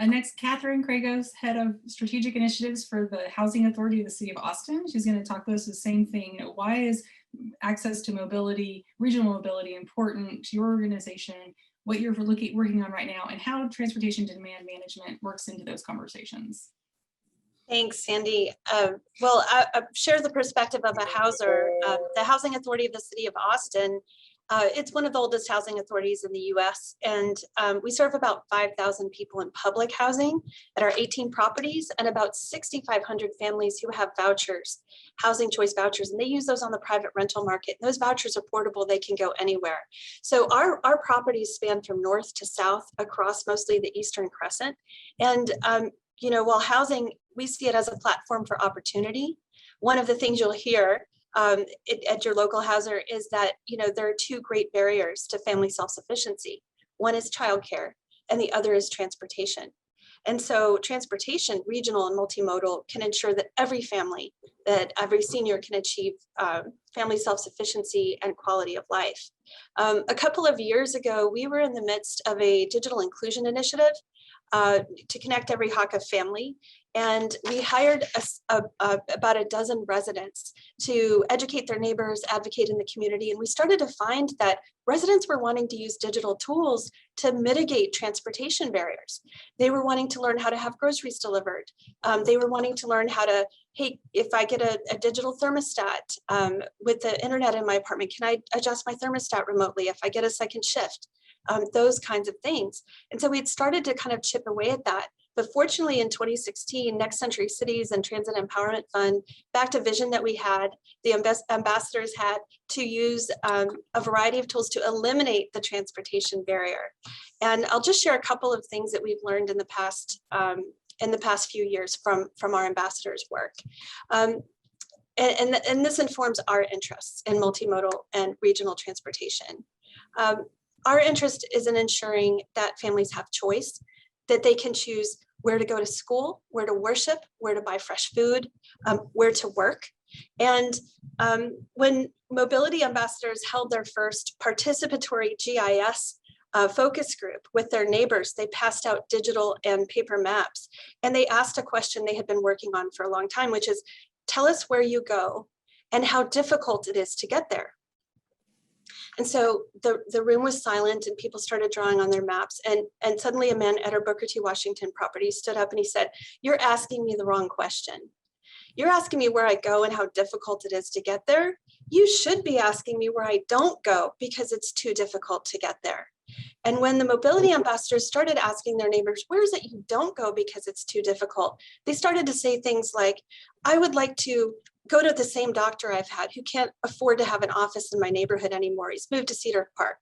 Next, Catherine Kragos, Head of Strategic Initiatives for the Housing Authority of the City of Austin. She's going to talk to us the same thing. Why is access to mobility, regional mobility, important to your organization, what you're working on right now, and how transportation demand management works into those conversations? Thanks, Sandy. Well, I share the perspective of a houser. The Housing Authority of the City of Austin, it's one of the oldest housing authorities in the US, and we serve about 5,000 people in public housing at our 18 properties and about 6,500 families who have vouchers, housing choice vouchers, and they use those on the private rental market. Those vouchers are portable, they can go anywhere. So our properties span from north to south across mostly the Eastern Crescent. And you know, while housing, we see it as a platform for opportunity. One of the things you'll hear at your local houser is that, you know, there are two great barriers to family self-sufficiency. One is childcare and the other is transportation. And so transportation, regional and multimodal, can ensure that every family, that every senior can achieve family self-sufficiency and quality of life. A couple of years ago, we were in the midst of a digital inclusion initiative to connect every Hakka family. And we hired about a dozen residents to educate their neighbors, advocate in the community. And we started to find that residents were wanting to use digital tools to mitigate transportation barriers. They were wanting to learn how to have groceries delivered. They were wanting to learn how to, hey, if I get a digital thermostat with the internet in my apartment, can I adjust my thermostat remotely if I get a second shift? Those kinds of things. And so we had started to kind of chip away at that. But fortunately, in 2016, Next Century Cities and Transit Empowerment Fund backed a vision that we had, the ambassadors had, to use a variety of tools to eliminate the transportation barrier. And I'll just share a couple of things that we've learned in the past few years from our ambassadors' work. And this informs our interests in multimodal and regional transportation. Our interest is in ensuring that families have choice, that they can choose where to go to school, where to worship, where to buy fresh food, where to work. And when mobility ambassadors held their first participatory GIS focus group with their neighbors, they passed out digital and paper maps. And they asked a question they had been working on for a long time, which is, tell us where you go and how difficult it is to get there. And so the room was silent and people started drawing on their maps. And suddenly a man at our Booker T. Washington property stood up and he said, "You're asking me the wrong question. You're asking me where I go and how difficult it is to get there. You should be asking me where I don't go because it's too difficult to get there." And when the mobility ambassadors started asking their neighbors, where is it you don't go because it's too difficult? They started to say things like, I would like to go to the same doctor I've had who can't afford to have an office in my neighborhood anymore. He's moved to Cedar Park.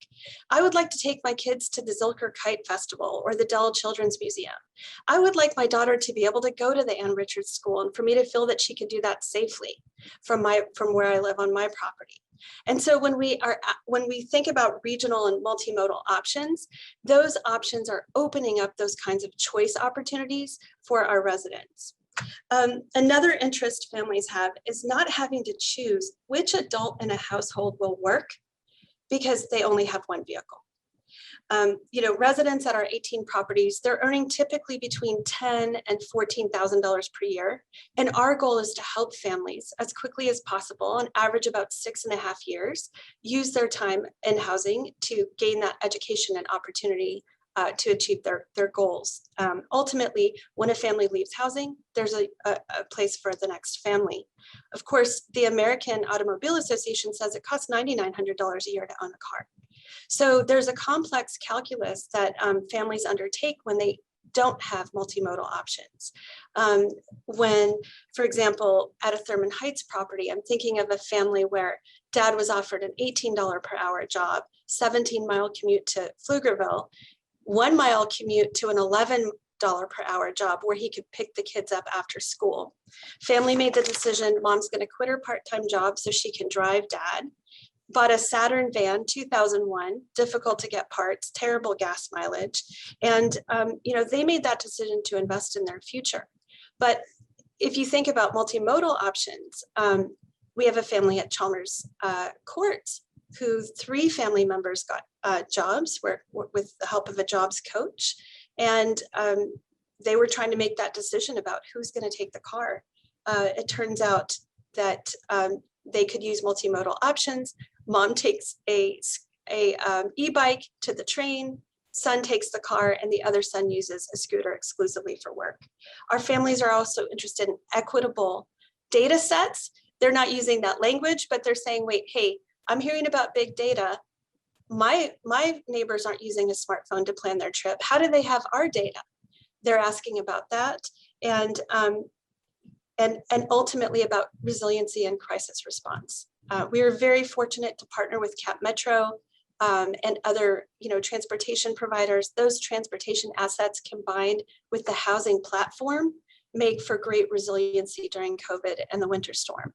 I would like to take my kids to the Zilker Kite Festival or the Dell Children's Museum. I would like my daughter to be able to go to the Ann Richards School and for me to feel that she could do that safely from where I live on my property. And so when we think about regional and multimodal options, those options are opening up those kinds of choice opportunities for our residents. Another interest families have is not having to choose which adult in a household will work because they only have one vehicle. You know, residents at our 18 properties, they're earning typically between $10,000 and $14,000 per year. And our goal is to help families as quickly as possible, on average about 6.5 years, use their time in housing to gain that education and opportunity to achieve their goals. Ultimately, when a family leaves housing, there's a place for the next family. Of course, the American Automobile Association says it costs $9,900 a year to own a car. So there's a complex calculus that families undertake when they don't have multimodal options. When, for example, at a Thurman Heights property, I'm thinking of a family where dad was offered an $18 per hour job, 17-mile commute to Pflugerville, 1-mile commute to an $11 per hour job where he could pick the kids up after school. Family made the decision, mom's going to quit her part-time job so she can drive dad. Bought a Saturn van, 2001, difficult to get parts, terrible gas mileage. And, you know, they made that decision to invest in their future. But if you think about multimodal options, we have a family at Chalmers Courts who 3 family members got jobs with the help of a jobs coach. And they were trying to make that decision about who's going to take the car. It turns out that they could use multimodal options. Mom takes a e-bike to the train, son takes the car, and the other son uses a scooter exclusively for work. Our families are also interested in equitable data sets. They're not using that language, but they're saying, wait, hey, I'm hearing about big data. My neighbors aren't using a smartphone to plan their trip. How do they have our data? They're asking about that. And ultimately about resiliency and crisis response. We are very fortunate to partner with Cap Metro and other, transportation providers. Those transportation assets combined with the housing platform make for great resiliency during COVID and the winter storm.